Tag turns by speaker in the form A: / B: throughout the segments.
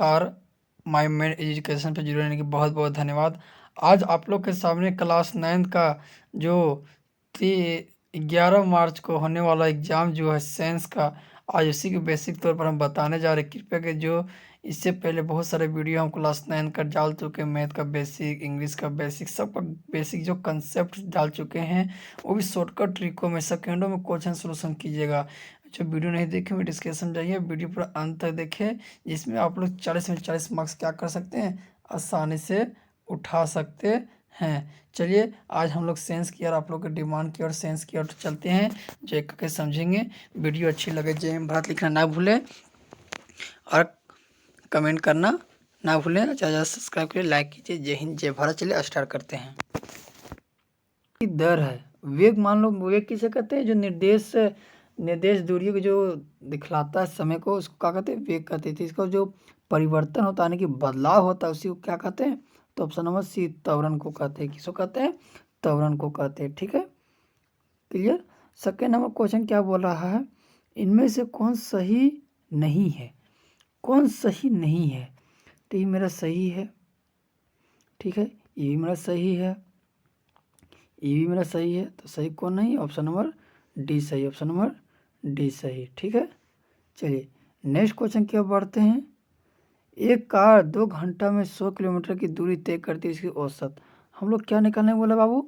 A: नमस्कार, my made education पे जुड़ने के बहुत बहुत धन्यवाद। आज आप लोग के सामने क्लास 9 का जो 11 मार्च को होने वाला एग्ज़ाम जो है साइंस का, आज उसी के बेसिक तौर पर हम बताने जा रहे हैं। कृपया कि जो इससे पहले बहुत सारे वीडियो हम क्लास 9 का डाल चुके हैं, मैथ का बेसिक, इंग्लिश का बेसिक, सबका बेसिक जो कंसेप्ट डाल चुके हैं, वो भी शॉर्टकट ट्रिकों में सेकेंडों में क्वेश्चन सोल्यूशन कीजिएगा। जो वीडियो नहीं देखे वो डिस्कशन जाइए, वीडियो पूरा अंत तक देखें, जिसमें आप लोग 40 में 40 मार्क्स क्या कर सकते हैं, आसानी से उठा सकते हैं। चलिए आज हम लोग साइंस की और आप लोग के डिमांड की और साइंस की ओर चलते हैं, जो एक करके समझेंगे। वीडियो अच्छी लगे जय हिंद भारत लिखना ना भूलें और कमेंट करना ना भूलें। ज़्यादा सब्सक्राइब करिए, लाइक कीजिए। जय हिंद जय भारत। चलिए स्टार्ट करते हैं। दर है वेग, मान लो वेग किसे कहते हैं, जो निर्देश दूरियों को जो दिखलाता है समय को, उसको क्या कहते हैं, वेग कहते हैं। इसका जो परिवर्तन होता है यानी कि बदलाव होता है, उसी को क्या कहते हैं, तो ऑप्शन नंबर सी त्वरण को कहते हैं। किसको कहते हैं, त्वरण को कहते हैं। ठीक है, क्लियर। सेकेंड नंबर क्वेश्चन क्या बोल रहा है, इनमें से कौन सही नहीं है, कौन सही नहीं है। तो ये मेरा सही है, ठीक है, ये भी मेरा सही है, ये भी मेरा सही है, तो सही कौन नहीं, ऑप्शन नंबर डी सही, ऑप्शन नंबर डी सही। ठीक है, चलिए नेक्स्ट क्वेश्चन की ओर बढ़ते हैं। एक कार 2 घंटा में 100 किलोमीटर की दूरी तय करती है, इसकी औसत। हम लोग क्या निकालने बोला बाबू,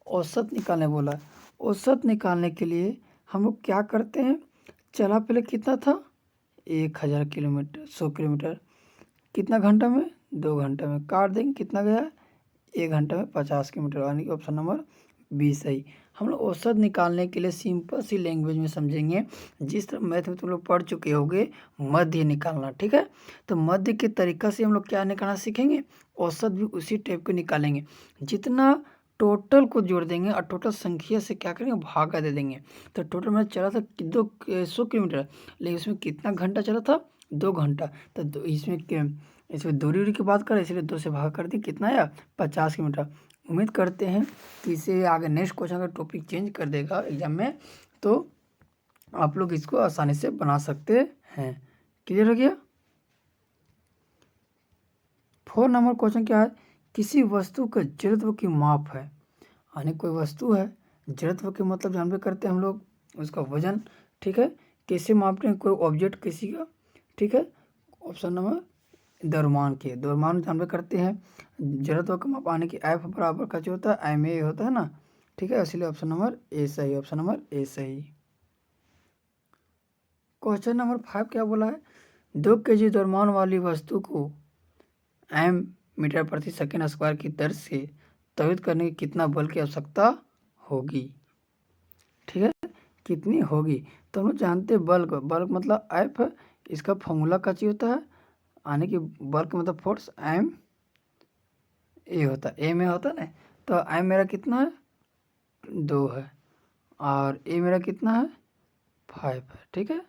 A: औसत निकालने बोला। औसत निकालने के लिए हम लोग क्या करते हैं, चला पहले कितना था, 1000 किलोमीटर, 100 किलोमीटर, कितना घंटा में, 2 घंटा में, काट देंगे कितना गया, 1 घंटा में 50 किलोमीटर, यानी कि ऑप्शन नंबर बी सही। हम लोग औसत निकालने के लिए सिंपल सी लैंग्वेज में समझेंगे, जिस तरह मैथ में तुम लोग पढ़ चुके होगे, मध्य निकालना। ठीक है, तो मध्य के तरीका से हम लोग क्या निकालना सीखेंगे, औसत भी उसी टाइप को निकालेंगे। जितना टोटल को जोड़ देंगे और टोटल संख्या से क्या करेंगे, भागा दे देंगे। तो टोटल में चला था 100 किलोमीटर, लेकिन इसमें कितना घंटा चला था, 2 घंटा। तो इसमें दूरी की बात करें, इसलिए 2 से भाग कर दी, कितना आया, 50 किलोमीटर। उम्मीद करते हैं कि इसे आगे नेक्स्ट क्वेश्चन का टॉपिक चेंज कर देगा एग्जाम में, तो आप लोग इसको आसानी से बना सकते हैं। क्लियर हो गया। 4 नंबर क्वेश्चन क्या है, किसी वस्तु का जड़त्व की माप है, यानी कोई वस्तु है, जड़त्व के मतलब जान पे करते हैं हम लोग उसका वजन। ठीक है, कैसे मापते हैं कोई ऑब्जेक्ट किसी का, ठीक है, ऑप्शन नंबर द्रव्यमान के, द्रव्यमान जान पे करते हैं। जड़त्व का माप आने की एफ बराबर का जो होता है एम ए होता है ना, ठीक है, इसलिए ऑप्शन नंबर ए सही, ऑप्शन नंबर ए सही। क्वेश्चन नंबर 5 क्या बोला है, 2 kg द्रव्यमान वाली वस्तु को एम मीटर प्रति सेकेंड स्क्वायर की दर से त्वरित करने की कितना बल की आवश्यकता होगी। ठीक है, कितनी होगी, तो हम लोग जानते हैं बल को, बल मतलब एफ, इसका फॉर्मूला का चीज होता है, आने की बल का मतलब फोर्स एम ए होता है, ए में होता है ना। तो एम मेरा कितना है, 2 है, और ए मेरा कितना है, 5 है। ठीक है,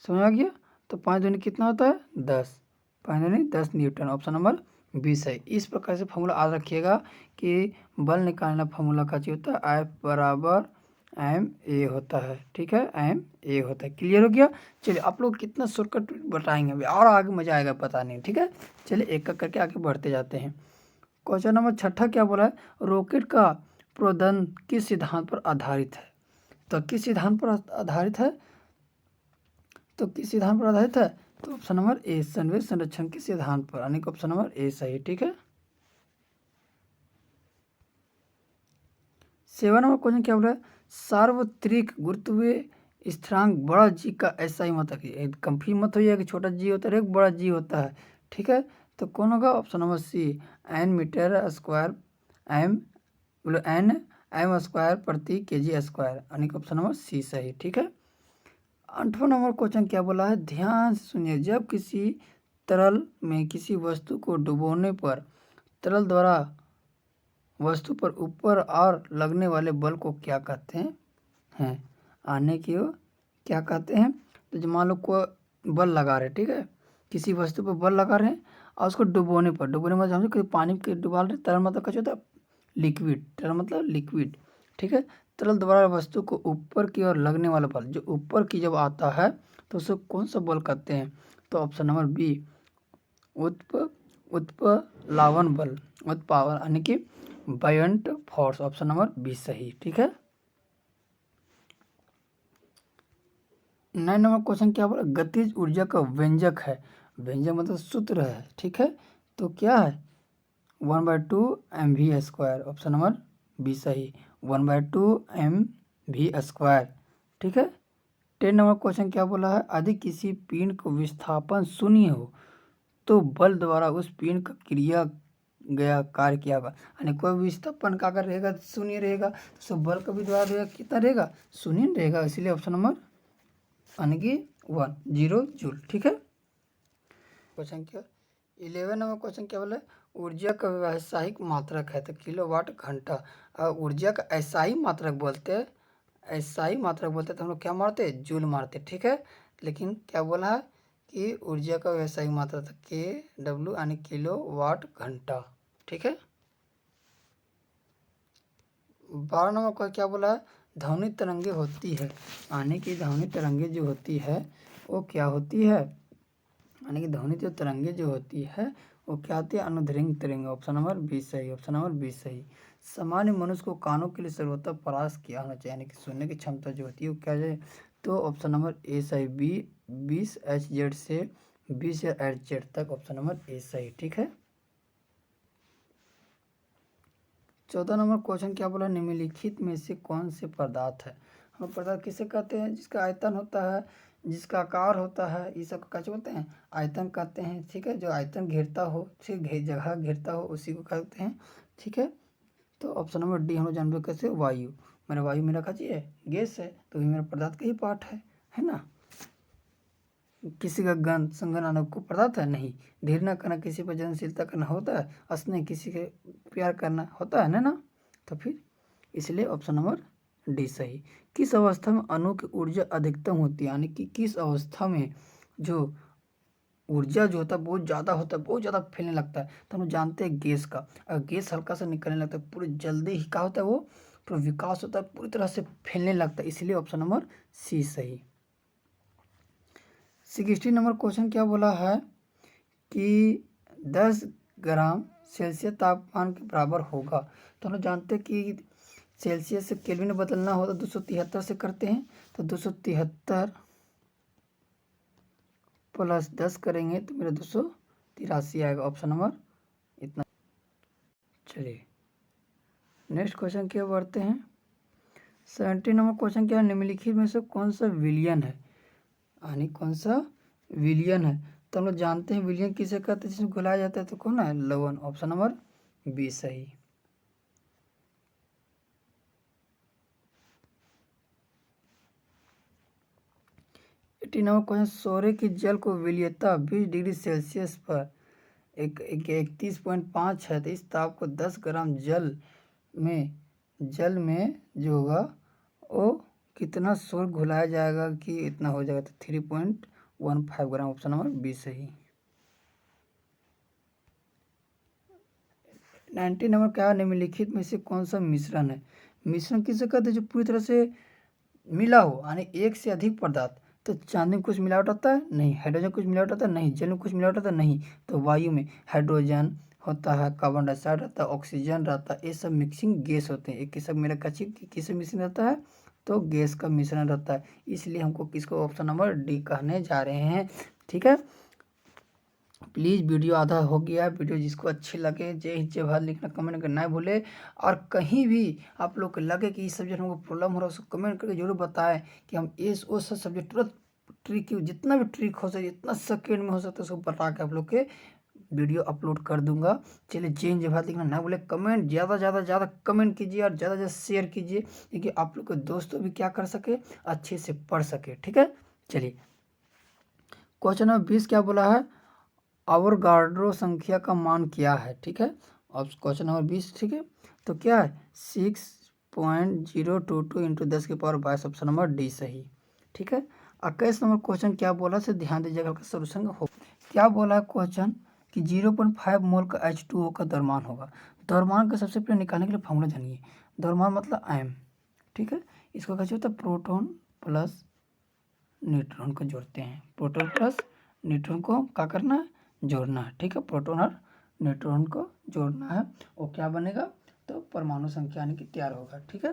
A: समझ आ गया। तो 5 दूनी कितना होता है, 10, 5 दूनी 10 न्यूटन, ऑप्शन नंबर 20 है। इस प्रकार से फॉर्मूला याद रखिएगा कि बल निकालना फॉर्मूला का चीज होता है एफ बराबर एम ए होता है। ठीक है, एम ए होता है। क्लियर हो गया। चलिए आप लोग कितना शॉर्टकट बताएंगे अभी, और आगे मजा आएगा पता नहीं। ठीक है, चलिए एक एक करके आगे बढ़ते जाते हैं। क्वेश्चन नंबर 6 क्या बोला है, रॉकेट का प्रोदन किस सिद्धांत पर आधारित है। तो किस सिद्धांत पर आधारित है, तो किस सिद्धांत पर आधारित है, तो ऑप्शन नंबर ए संवेग संरक्षण के सिद्धांत पर, यानी कि ऑप्शन नंबर ए सही। ठीक है, 7 नंबर क्वेश्चन क्या बोला है, सार्वत्रिक गुरुत्वीय स्थिरांक बड़ा जी का ऐसा ही मतलब कि कंफ्यूज मत होइए कि छोटा जी होता है एक बड़ा जी होता है। ठीक है, तो कौन होगा, option number C N metre square M, बोलो एन एम स्क्वायर प्रति के जी स्क्वायर, यानी कि ऑप्शन नंबर सी सही। ठीक है, 8वां नंबर क्वेश्चन क्या बोला है, ध्यान से सुनिए, जब किसी तरल में किसी वस्तु को डुबोने पर तरल द्वारा वस्तु पर ऊपर और लगने वाले बल को क्या कहते हैं, आने की ओर क्या कहते हैं। तो जो मान लो कोई बल लगा रहे, ठीक है, किसी वस्तु पर बल लगा रहे हैं और उसको डुबोने पर, डुबोने मतलब समझो कि पानी के डुबाल रहे, तरल मतलब क्या होता है, लिक्विड, तरल मतलब लिक्विड। ठीक है, तरल द्वारा वस्तु को ऊपर की ओर लगने वाला बल, जो ऊपर की जब आता है तो उसे कौन सा बल कहते हैं, तो ऑप्शन नंबर बी उत्प्लावन बल, उत्प्लावन यानी कि buoyant force, option number B सही। ठीक है। 9 नंबर क्वेश्चन क्या बोला, गतिज ऊर्जा का व्यंजक है, व्यंजक मतलब सूत्र है। ठीक है, तो क्या है 1/2 mv², ऑप्शन नंबर बी सही, 1/2 mv²। ठीक है। 10 नंबर क्वेश्चन क्या बोला है, यदि किसी पिंड को विस्थापन शून्य हो तो बल द्वारा उस पिंड का किया गया कार्य क्या होगा, यानी कोई विस्थापन का अगर रहेगा शून्य रहेगा तो सब बल का भी द्वारा रहेगा कितना रहेगा, शून्य रहेगा, इसीलिए ऑप्शन नंबर यानी कि 0 जूल। ठीक है। क्वेश्चन क्या 11 नंबर क्वेश्चन क्या बोला, ऊर्जा का व्यावसायिक मात्रक है तो किलोवाट घंटा। ऊर्जा का ऐसा ही मात्रक बोलते हैं, ऐसा ही मात्रक बोलते हैं तो हम लोग क्या मारते हैं, जूल मारते। ठीक है। लेकिन क्या बोला है कि ऊर्जा का व्यावसायिक मात्रक KW यानी किलोवाट घंटा। ठीक है। 12 नंबर का क्या बोला है, ध्वनि तरंगे होती है, यानी कि ध्वनि तरंगे जो होती है वो क्या होती है, यानी कि ध्वनि जो तरंगे जो होती है वो क्या होती है, अनुदैर्घ्य तरंगे, ऑप्शन नंबर बी सही, ऑप्शन नंबर बी सही। सामान्य मनुष्य को कानों के लिए सर्वोत्तम प्रयास क्या होना चाहिए, यानी कि सुनने की क्षमता जो होती है वो क्या है, तो ऑप्शन नंबर ए सही, 20 Hz से 20 Hz तक, ऑप्शन नंबर ए सही। ठीक है। 14 नंबर क्वेश्चन क्या बोला, निम्नलिखित में से कौन से पदार्थ है, हम पदार्थ किसे कहते हैं, जिसका आयतन होता है, जिसका आकार होता है, ये सब क्या बोलते हैं, आयतन कहते हैं। ठीक है। जो आयतन घेरता हो, ठीक जगह घेरता हो उसी को कहते हैं। ठीक है। तो ऑप्शन नंबर डी हम लोग जानते कैसे, वायु। मेरा वायु मेरा क्या चीज़ है, गैस है, तो ये मेरा पदार्थ का ही पार्ट है ना। किसी का गंध संगन आना को पदार्थ है नहीं, धीर न करना किसी पर जलनशीलता करना होता है, स्नेह किसी के प्यार करना होता है ना। तो फिर इसलिए ऑप्शन नंबर डी सही। किस अवस्था में अणु की ऊर्जा अधिकतम होती है, यानी कि किस अवस्था में जो ऊर्जा जो होता है बहुत ज़्यादा होता है, बहुत ज़्यादा फैलने लगता है, तो हम जानते हैं गैस का, अगर गैस हल्का सा निकलने लगता है पूरी जल्दी ही क्या होता है, वो पूरा विकास होता है, पूरी तरह से फैलने लगता है, इसलिए ऑप्शन नंबर सी सही। 60 नंबर क्वेश्चन क्या बोला है कि 10 ग्राम सेल्सियस तापमान के बराबर होगा, तो हम जानते हैं कि सेल्सियस से केल्विन में बदलना हो तो 273 से करते हैं, तो 273 प्लस 10 करेंगे तो मेरा 283 आएगा, ऑप्शन नंबर इतना। चलिए नेक्स्ट क्वेश्चन क्या बढ़ते हैं। 70 नंबर क्वेश्चन क्या है, निम्नलिखित में से कौन सा विलियन है, यानी कौन सा विलियन है, तो हम लोग जानते हैं विलियन किसे कहते हैं, जिसमें घुलाया जाता है तो कौन है, लवण, ऑप्शन नंबर बी सही। नंबर क्वेश्चन, सोरे की जल को विलियता 20 डिग्री सेल्सियस पर 31.5 है, तो इस ताप को 10 ग्राम जल में जो होगा वो कितना सोर घुलाया जाएगा कि इतना हो जाएगा, तो 3.15 ग्राम, ऑप्शन नंबर बी सही। 90 नंबर क्या है, निम्नलिखित में से कौन सा मिश्रण है, मिश्रण किसे कहते हैं, जो पूरी तरह से मिला हो, यानी एक से अधिक पदार्थ, तो चांदी में कुछ मिलावट होता है नहीं, हाइड्रोजन कुछ मिलावट होता है नहीं, जल में कुछ मिलावट होता है नहीं, तो वायु में हाइड्रोजन होता है, कार्बन डाइऑक्साइड रहता है, ऑक्सीजन रहता है, ये सब मिक्सिंग गैस होते हैं, एक सब मेरा कच्ची किसे मिश्रण रहता है, तो गैस का मिश्रण रहता है, इसलिए हमको किसको ऑप्शन नंबर डी कहने जा रहे हैं। ठीक है। प्लीज़ वीडियो आधा हो गया, वीडियो जिसको अच्छी लगे जय हिंद जय भारत लिखना कमेंट करना नहीं भूले, और कहीं भी आप लोग को लगे कि इस सब्जेक्ट हमको प्रॉब्लम हो रहा है उसको कमेंट करके जरूर बताएं कि हम इस वो सब सब्जेक्ट तुरंत ट्रिक, जितना भी ट्रिक हो सके, जितना सेकेंड में हो सकता है उसको बता के आप लोग के वीडियो अपलोड कर दूंगा। चलिए जय हिंद जय भारत लिखना ना भूले, कमेंट ज़्यादा कमेंट कीजिए और ज़्यादा शेयर कीजिए, क्योंकि आप लोग के दोस्तों भी क्या कर सके, अच्छे से पढ़ सके। ठीक है। चलिए क्वेश्चन नंबर 20 क्या बोला है, अवोगाड्रो संख्या का मान क्या है। ठीक है। अब क्वेश्चन नंबर 20, ठीक है, तो क्या है 6.022 इंटू 10 की पावर 22, ऑप्शन नंबर डी सही। ठीक है। 21 नंबर क्वेश्चन क्या बोला से ध्यान दीजिएगा का सोल्यूशन हो, क्या बोला है क्वेश्चन कि 0.5 मोल का H2O का द्रव्यमान होगा, द्रव्यमान का सबसे पहले निकालने के लिए फॉर्मूला जानिए, द्रव्यमान मतलब एम। ठीक है। इसको कैसे होता है, प्रोटॉन प्लस न्यूट्रॉन को जोड़ते हैं, प्रोटॉन प्लस न्यूट्रॉन को क्या करना है, जोड़ना है, ठीक है, प्रोटॉन और न्यूट्रॉन को जोड़ना है, वो क्या बनेगा, तो परमाणु संख्या यानी कि तैयार होगा, ठीक है,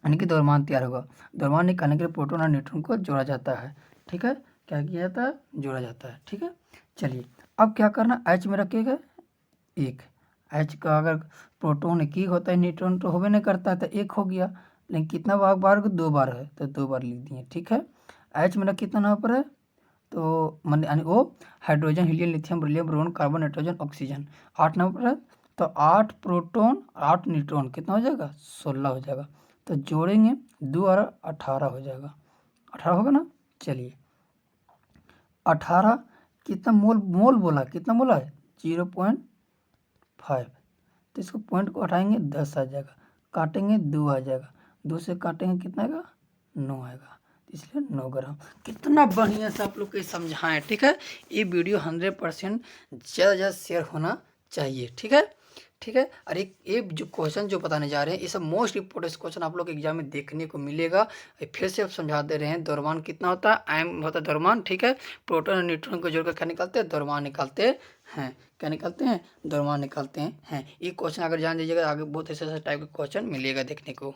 A: यानी कि द्रव्यमान तैयार होगा। द्रव्यमान निकालने के लिए प्रोटॉन और न्यूट्रॉन को जोड़ा जाता है, ठीक है, क्या किया जाता है, जोड़ा जाता है, ठीक है। चलिए अब क्या करना, H में रखिएगा एक, H का अगर प्रोटॉन एक ही होता है, न्यूट्रॉन तो होबे नहीं करता है, तो एक हो गया, लेकिन कितना बार 2 बार है, तो 2 बार लिख दिए, ठीक है। H मेरा कितना नंबर पर है, तो मन यानी वो hydrogen, helium, lithium, beryllium, boron, carbon, nitrogen, oxygen 8 number पर है, तो 8 प्रोटॉन 8 न्यूट्रॉन कितना हो जाएगा, 16 हो जाएगा, तो जोड़ेंगे 2 और 18 हो जाएगा, 18 होगा ना। चलिए 18 कितना मोल, मोल बोला कितना बोला है, 0.5, तो इसको पॉइंट को हटाएंगे 10 आ जाएगा, काटेंगे 2 आ जाएगा, 2 से काटेंगे कितना आएगा, 9 आएगा, इसलिए 9 ग्राम। कितना बढ़िया से आप लोग को समझाएं, ठीक है। ये वीडियो 100% ज़्यादा ज़्यादा शेयर होना चाहिए, ठीक है, ठीक है। और एक ये जो क्वेश्चन जो बताने जा रहे हैं, ये सब मोस्ट इंपोर्टेंट क्वेश्चन आप लोग एग्जाम में देखने को मिलेगा। फिर से आप समझा दे रहे हैं, द्रव्यमान कितना होता है, एम होता है द्रव्यमान, ठीक है, प्रोटॉन और न्यूट्रॉन को जोड़कर क्या निकालते हैं, द्रव्यमान निकालते हैं, क्या निकालते हैं, द्रव्यमान निकालते हैं। ये क्वेश्चन अगर जान दीजिएगा, आगे बहुत ऐसे टाइप के क्वेश्चन मिलेगा देखने को।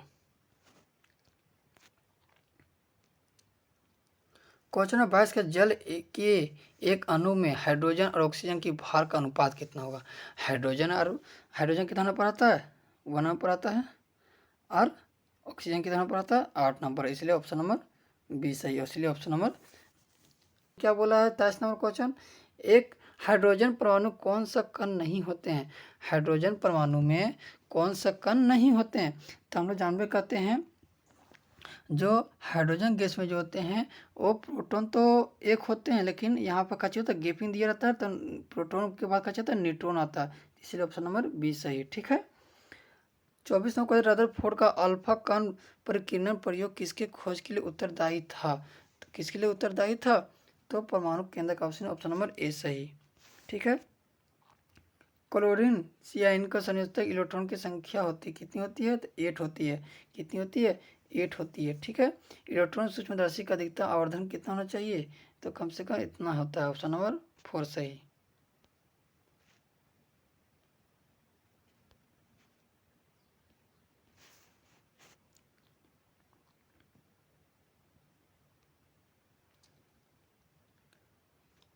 A: क्वेश्चन नंबर 22 का जल के एक अणु में हाइड्रोजन और ऑक्सीजन की भार का अनुपात कितना होगा। हाइड्रोजन कितना नंबर आता है, 1 नंबर पर आता है, और ऑक्सीजन कितना नंबर आता है, 8 नंबर, इसलिए ऑप्शन नंबर बी सही है, इसलिए ऑप्शन नंबर क्या बोला है 23 नंबर क्वेश्चन, एक हाइड्रोजन परमाणु कौन सा कण नहीं होते हैं। हाइड्रोजन परमाणु में कौन सा कण नहीं होते हैं, तो हम लोग जानबे कहते हैं, जो हाइड्रोजन गैस में जो होते हैं वो प्रोटॉन तो एक होते हैं, लेकिन यहाँ पर क्या होता है, गैपिंग दिया रहता है, तो प्रोटॉन के बाद क्या होता है, न्यूट्रॉन आता है, इसलिए ऑप्शन नंबर बी सही है, ठीक है। 24 नंबर क्वेश्चन, रदरफोर्ड का अल्फा कण परिकीर्णन प्रयोग किसके खोज के लिए उत्तरदायी था, तो किसके लिए उत्तरदायी था, तो परमाणु केंद्र का ऑप्शन नंबर ए सही, ठीक है। क्लोरीन सियाइन का संयोजक इलेक्ट्रॉन की संख्या होती है, कितनी होती है, तो 8 होती है, कितनी होती है, 8 होती है, ठीक है। इलेक्ट्रॉन सूक्ष्मदर्शी का अधिकतम आवर्धन कितना होना चाहिए, तो कम से कम इतना होता है, ऑप्शन नंबर 4 सही।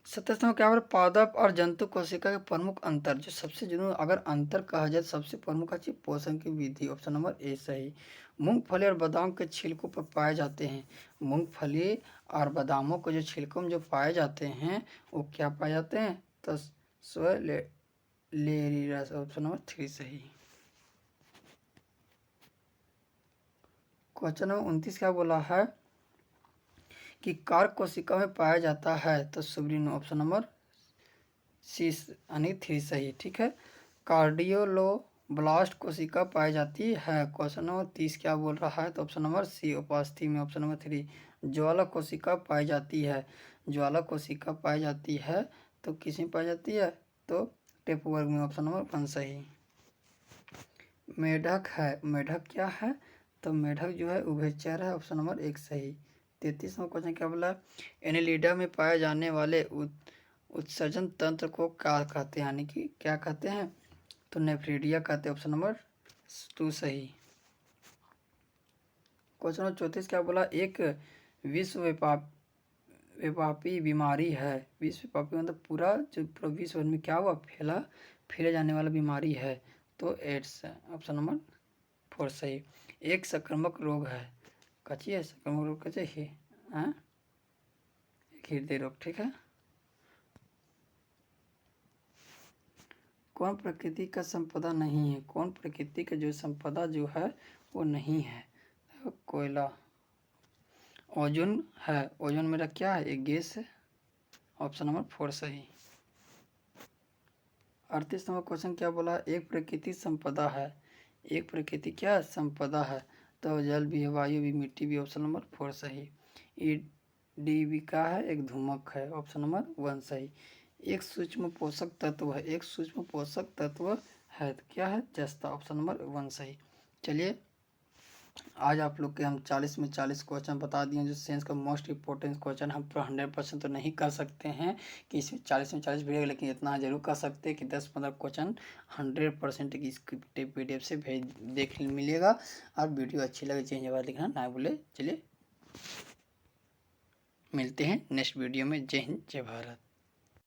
A: सत्ताईसवां क्या बोला, पादप और जंतु कोशिका के प्रमुख अंतर, जो सबसे जो अगर अंतर कहा जाए सबसे प्रमुख है पोषण की विधि, ऑप्शन नंबर ए सही। मूंगफली और बादाम के छिलकों पर पाए जाते हैं, मूंगफली और बादामों के जो छिलकों में जो पाए जाते हैं वो क्या पाए जाते हैं, तो लेरियस, ऑप्शन नंबर 3 सही। क्वेश्चन नंबर 29 क्या बोला है कि कार्क कोशिका में पाया जाता है, तो सुब्रीन, ऑप्शन नंबर सी यानी 3 सही, ठीक है। कार्डियोलोब्लास्ट कोशिका पाई जाती है, क्वेश्चन नंबर 30 क्या बोल रहा है, तो ऑप्शन नंबर सी उपास्थि में, ऑप्शन नंबर 3। ज्वाला कोशिका पाई जाती है, ज्वाला कोशिका पाई जाती है, तो किस में पाई जाती है, तो टेपवर्ग में, ऑप्शन नंबर 1 सही। मेढक है, मेढक क्या है, तो मेढक जो है उभयचर है, ऑप्शन नंबर 1 सही। 33वां क्वेश्चन क्या बोला, एनेलिडा में पाए जाने वाले उत्सर्जन तंत्र को क्या कहते हैं, यानी कि क्या कहते हैं, तो नेफ्रीडिया कहते हैं, ऑप्शन नंबर 2 सही। क्वेश्चन नंबर 34 क्या बोला, एक विश्व व्यापी बीमारी है, विश्व व्यापी मतलब पूरा जो पूरा विश्व में क्या हुआ, फैले जाने वाला बीमारी है, तो एड्स है, ऑप्शन नंबर 4 सही। एक संक्रामक रोग है, कची है संक्रामक रोग, कचे ही हृदय रोग, ठीक है। कौन प्रकृति का संपदा नहीं है, कौन प्रकृति का जो संपदा जो है वो नहीं है, कोयला। ओजोन है, ओजोन मेरा क्या है, एक गैस है, ऑप्शन नंबर 4 सही। 38 नंबर क्वेश्चन क्या बोला, एक प्रकृति संपदा है, एक प्रकृति क्या संपदा है, तो जल भी है, वायु भी, मिट्टी भी, ऑप्शन नंबर 4 सही। ई डी भी का है, एक धूमक है, ऑप्शन नंबर 1 सही। एक सूक्ष्म पोषक तत्व है, एक सूक्ष्म पोषक तत्व है, तो क्या है, जस्ता, ऑप्शन नंबर 1 सही। चलिए आज आप लोग के हम 40 में 40 क्वेश्चन बता दिए जो साइंस का मोस्ट इम्पोर्टेंट क्वेश्चन। हम पूरा 100% तो नहीं कर सकते हैं कि इसमें 40 में 40 भेजेगा, लेकिन इतना जरूर कर सकते हैं कि 10-15 क्वेश्चन 100% की स्क्रिप्टेड PDF से भेज देख मिलेगा। और वीडियो अच्छी लगे चेंज जवाब लिखना ना भूले। चलिए मिलते हैं नेक्स्ट वीडियो में। जय हिंद जय भारत।